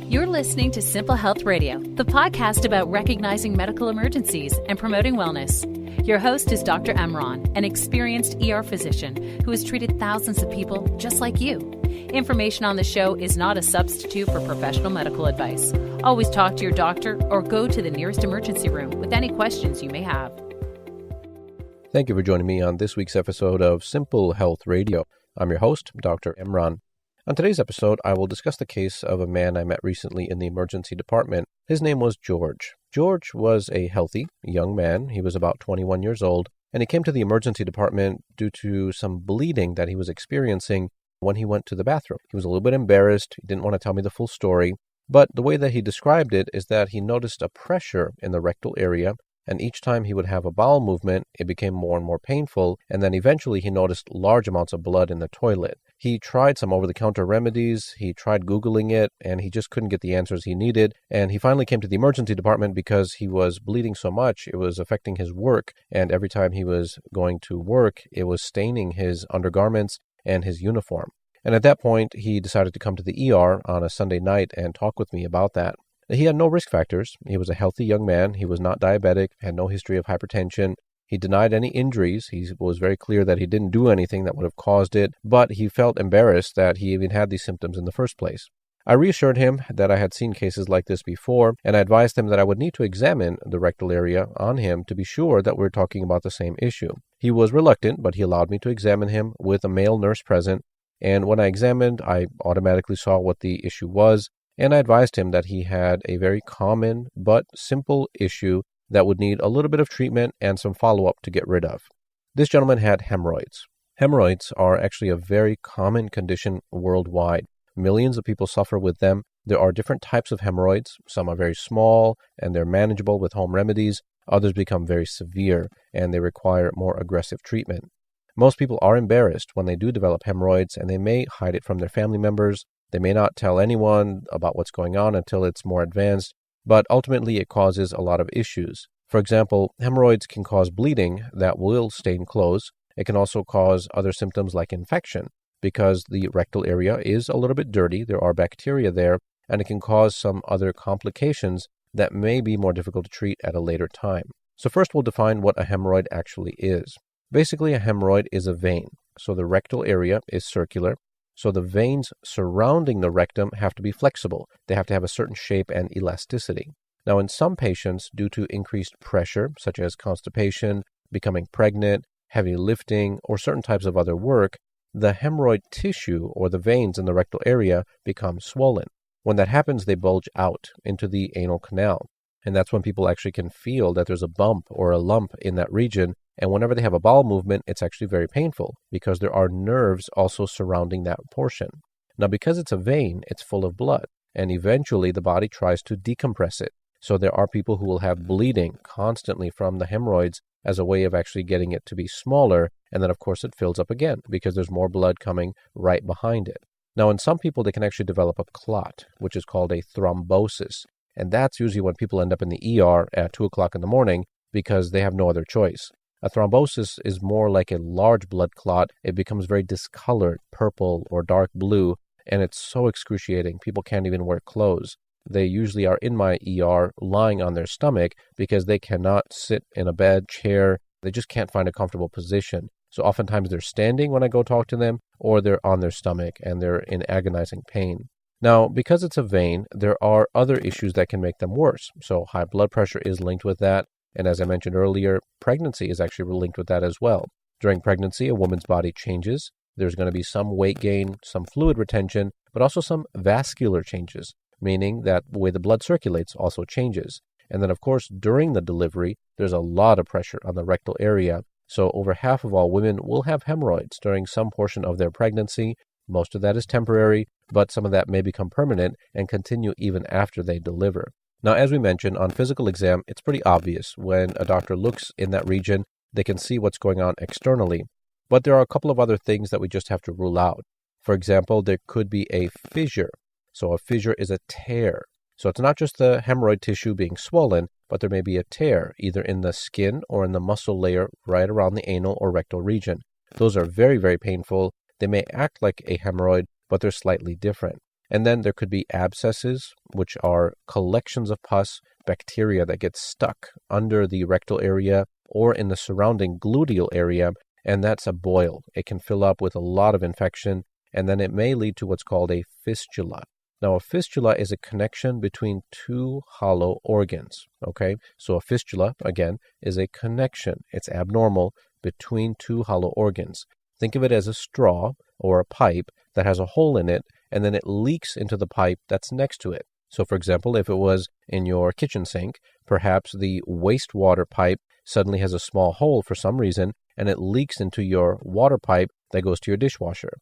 You're listening to Simple Health Radio, the podcast about recognizing medical emergencies and promoting wellness. Your host is Dr. Emron, an experienced ER physician who has treated thousands of people just like you. Information on the show is not a substitute for professional medical advice. Always talk to your doctor or go to the nearest emergency room with any questions you may have. Thank you for joining me on this week's episode of Simple Health Radio. I'm your host, Dr. Emron. On today's episode, I will discuss the case of a man I met recently in the emergency department. His name was George. George was a healthy young man. He was about 21 years old, and he came to the emergency department due to some bleeding that he was experiencing when he went to the bathroom. He was a little bit embarrassed. He didn't want to tell me the full story, but the way that he described it is that he noticed a pressure in the rectal area, and each time he would have a bowel movement, it became more and more painful, and then eventually he noticed large amounts of blood in the toilet. He tried some over-the-counter remedies, he tried Googling it, and he just couldn't get the answers he needed, and he finally came to the emergency department because he was bleeding so much, it was affecting his work, and every time he was going to work, it was staining his undergarments and his uniform. And at that point, he decided to come to the ER on a Sunday night and talk with me about that. He had no risk factors. He was a healthy young man. He was not diabetic, had no history of hypertension. He denied any injuries. He was very clear that he didn't do anything that would have caused it, but he felt embarrassed that he even had these symptoms in the first place. I reassured him that I had seen cases like this before, and I advised him that I would need to examine the rectal area on him to be sure that we're talking about the same issue. He was reluctant, but he allowed me to examine him with a male nurse present, and when I examined, I automatically saw what the issue was, and I advised him that he had a very common but simple issue that would need a little bit of treatment and some follow-up to get rid of. This gentleman had hemorrhoids. Hemorrhoids are actually a very common condition worldwide. Millions of people suffer with them. There are different types of hemorrhoids. Some are very small and they're manageable with home remedies. Others become very severe and they require more aggressive treatment. Most people are embarrassed when they do develop hemorrhoids and they may hide it from their family members. They may not tell anyone about what's going on until it's more advanced, but ultimately it causes a lot of issues. For example, hemorrhoids can cause bleeding that will stain clothes. It can also cause other symptoms like infection because the rectal area is a little bit dirty. There are bacteria there, and it can cause some other complications that may be more difficult to treat at a later time. So first we'll define what a hemorrhoid actually is. Basically, a hemorrhoid is a vein. So the rectal area is circular. So the veins surrounding the rectum have to be flexible. They have to have a certain shape and elasticity. Now, in some patients, due to increased pressure, such as constipation, becoming pregnant, heavy lifting, or certain types of other work, the hemorrhoid tissue or the veins in the rectal area become swollen. When that happens, they bulge out into the anal canal. And that's when people actually can feel that there's a bump or a lump in that region. And whenever they have a bowel movement, it's actually very painful because there are nerves also surrounding that portion. Now, because it's a vein, it's full of blood, and eventually the body tries to decompress it. So there are people who will have bleeding constantly from the hemorrhoids as a way of actually getting it to be smaller, and then of course it fills up again because there's more blood coming right behind it. Now, in some people, they can actually develop a clot, which is called a thrombosis, and that's usually when people end up in the ER at 2 o'clock in the morning because they have no other choice. A thrombosis is more like a large blood clot. It becomes very discolored, purple or dark blue, and it's so excruciating. People can't even wear clothes. They usually are in my ER lying on their stomach because they cannot sit in a bed, chair. They just can't find a comfortable position. So oftentimes they're standing when I go talk to them, or they're on their stomach and they're in agonizing pain. Now, because it's a vein, there are other issues that can make them worse. So high blood pressure is linked with that. And as I mentioned earlier, pregnancy is actually linked with that as well. During pregnancy, a woman's body changes. There's going to be some weight gain, some fluid retention, but also some vascular changes, meaning that the way the blood circulates also changes. And then, of course, during the delivery, there's a lot of pressure on the rectal area. So over half of all women will have hemorrhoids during some portion of their pregnancy. Most of that is temporary, but some of that may become permanent and continue even after they deliver. Now, as we mentioned, on physical exam, it's pretty obvious. When a doctor looks in that region, they can see what's going on externally. But there are a couple of other things that we just have to rule out. For example, there could be a fissure. So a fissure is a tear. So it's not just the hemorrhoid tissue being swollen, but there may be a tear either in the skin or in the muscle layer right around the anal or rectal region. Those are very, very painful. They may act like a hemorrhoid, but they're slightly different. And then there could be abscesses, which are collections of pus, bacteria that get stuck under the rectal area or in the surrounding gluteal area, and that's a boil. It can fill up with a lot of infection, and then it may lead to what's called a fistula. Now, a fistula is a connection between two hollow organs, okay? So a fistula, again, is a connection. It's abnormal between two hollow organs. Think of it as a straw or a pipe that has a hole in it, and then it leaks into the pipe that's next to it. So, for example, if it was in your kitchen sink, perhaps the wastewater pipe suddenly has a small hole for some reason, and it leaks into your water pipe that goes to your dishwasher.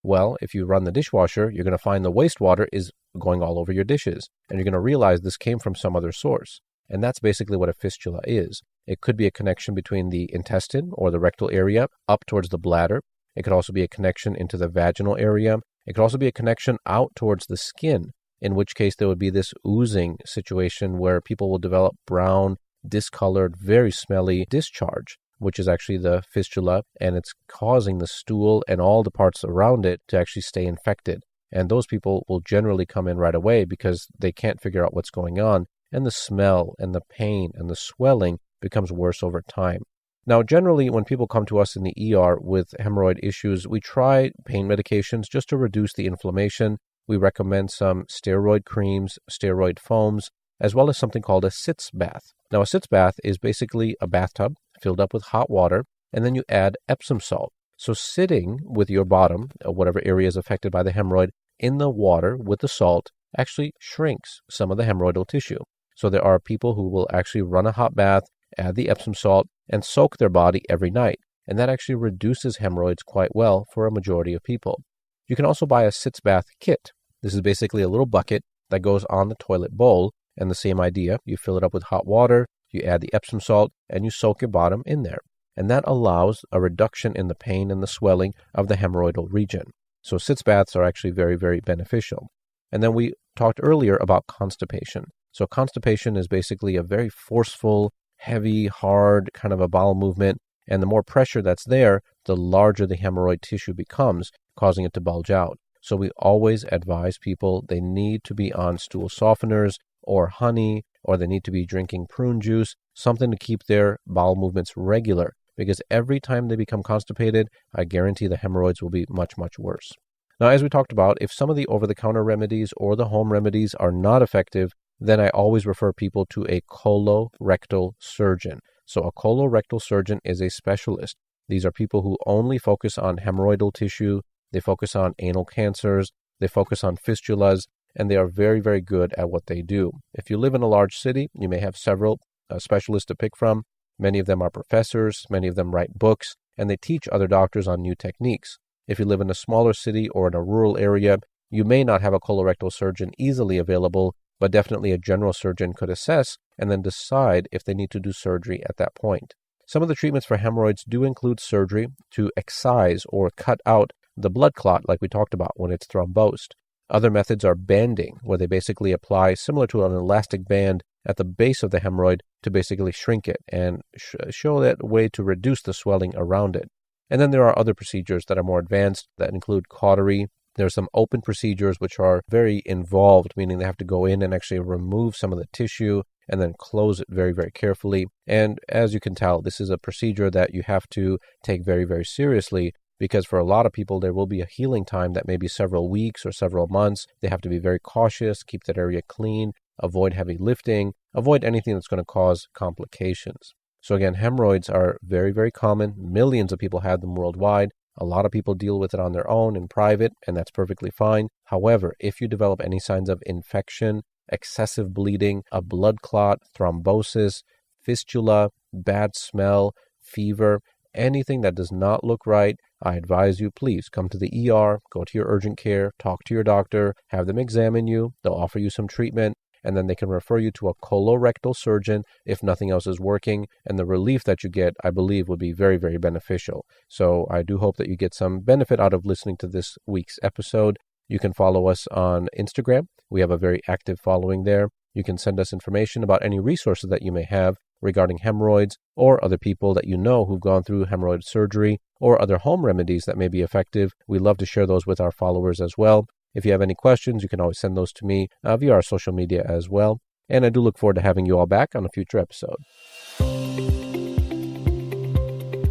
Well, if you run the dishwasher, you're going to find the wastewater is going all over your dishes, and you're going to realize this came from some other source. And that's basically what a fistula is. It could be a connection between the intestine or the rectal area up towards the bladder. It could also be a connection into the vaginal area. It could also be a connection out towards the skin, in which case there would be this oozing situation where people will develop brown, discolored, very smelly discharge, which is actually the fistula, and it's causing the stool and all the parts around it to actually stay infected. And those people will generally come in right away because they can't figure out what's going on, and the smell and the pain and the swelling becomes worse over time. Now, generally, when people come to us in the ER with hemorrhoid issues, we try pain medications just to reduce the inflammation. We recommend some steroid creams, steroid foams, as well as something called a sitz bath. Now, a sitz bath is basically a bathtub filled up with hot water, and then you add Epsom salt. So sitting with your bottom, whatever area is affected by the hemorrhoid, in the water with the salt actually shrinks some of the hemorrhoidal tissue. So there are people who will actually run a hot bath, add the Epsom salt, and soak their body every night. And that actually reduces hemorrhoids quite well for a majority of people. You can also buy a sitz bath kit. This is basically a little bucket that goes on the toilet bowl, and the same idea. You fill it up with hot water, you add the Epsom salt, and you soak your bottom in there. And that allows a reduction in the pain and the swelling of the hemorrhoidal region. So sitz baths are actually very, very beneficial. And then we talked earlier about constipation. So constipation is basically a very forceful, heavy, hard kind of a bowel movement. And the more pressure that's there, the larger the hemorrhoid tissue becomes, causing it to bulge out. So we always advise people they need to be on stool softeners or honey, or they need to be drinking prune juice, something to keep their bowel movements regular. Because every time they become constipated, I guarantee the hemorrhoids will be much, much worse. Now, as we talked about, if some of the over-the-counter remedies or the home remedies are not effective, then I always refer people to a colorectal surgeon. So a colorectal surgeon is a specialist. These are people who only focus on hemorrhoidal tissue, they focus on anal cancers, they focus on fistulas, and they are very, very good at what they do. If you live in a large city, you may have several specialists to pick from. Many of them are professors, many of them write books, and they teach other doctors on new techniques. If you live in a smaller city or in a rural area, you may not have a colorectal surgeon easily available, but definitely a general surgeon could assess and then decide if they need to do surgery at that point. Some of the treatments for hemorrhoids do include surgery to excise or cut out the blood clot like we talked about when it's thrombosed. Other methods are banding, where they basically apply similar to an elastic band at the base of the hemorrhoid to basically shrink it and show that way to reduce the swelling around it. And then there are other procedures that are more advanced that include cautery. There are some open procedures which are very involved, meaning they have to go in and actually remove some of the tissue and then close it very, very carefully. And as you can tell, this is a procedure that you have to take very, very seriously, because for a lot of people, there will be a healing time that may be several weeks or several months. They have to be very cautious, keep that area clean, avoid heavy lifting, avoid anything that's going to cause complications. So again, hemorrhoids are very, very common. Millions of people have them worldwide. A lot of people deal with it on their own in private, and that's perfectly fine. However, if you develop any signs of infection, excessive bleeding, a blood clot, thrombosis, fistula, bad smell, fever, anything that does not look right, I advise you, please come to the ER, go to your urgent care, talk to your doctor, have them examine you. They'll offer you some treatment, and then they can refer you to a colorectal surgeon if nothing else is working. And the relief that you get, I believe, would be very, very beneficial. So I do hope that you get some benefit out of listening to this week's episode. You can follow us on Instagram. We have a very active following there. You can send us information about any resources that you may have regarding hemorrhoids, or other people that you know who've gone through hemorrhoid surgery, or other home remedies that may be effective. We love to share those with our followers as well. If you have any questions, you can always send those to me via our social media as well. And I do look forward to having you all back on a future episode.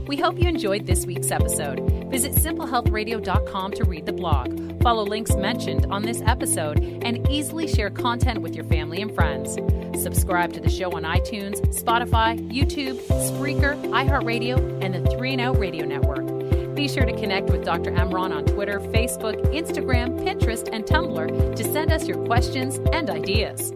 We hope you enjoyed this week's episode. Visit simplehealthradio.com to read the blog, follow links mentioned on this episode, and easily share content with your family and friends. Subscribe to the show on iTunes, Spotify, YouTube, Spreaker, iHeartRadio, and the 3 and Out Radio Network. Be sure to connect with Dr. Emron on Twitter, Facebook, Instagram, Pinterest, and Tumblr to send us your questions and ideas.